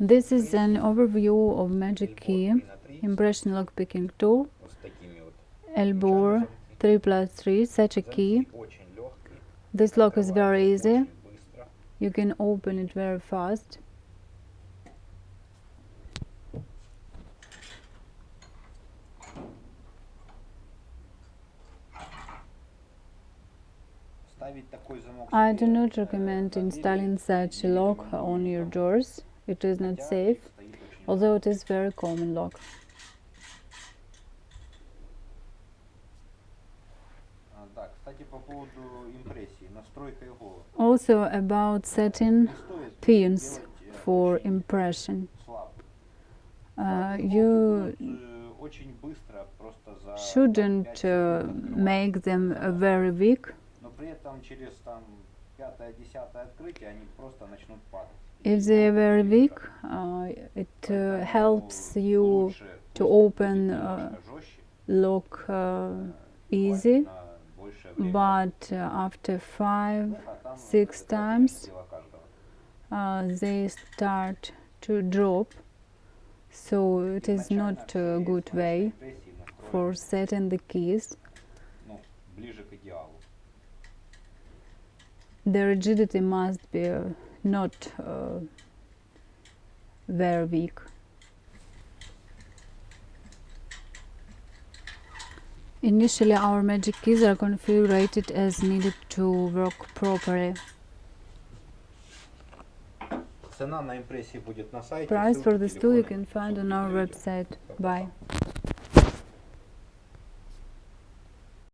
This is an overview of magic key impression lockpicking tool Elbor 3+3, such a key. This lock is very easy. You can open it very fast. I do not recommend installing such a lock on your doors. It is not safe, although it is a very common lock. Also about setting pins for impression. You shouldn't make them very weak. If they are very weak, it helps you to open lock easy, but after 5-6 times they start to drop, so it is not a good way for setting the keys. The rigidity must be not very weak. Initially, our magic keys are configured as needed to work properly. Price for this tool you can find on our website. Bye.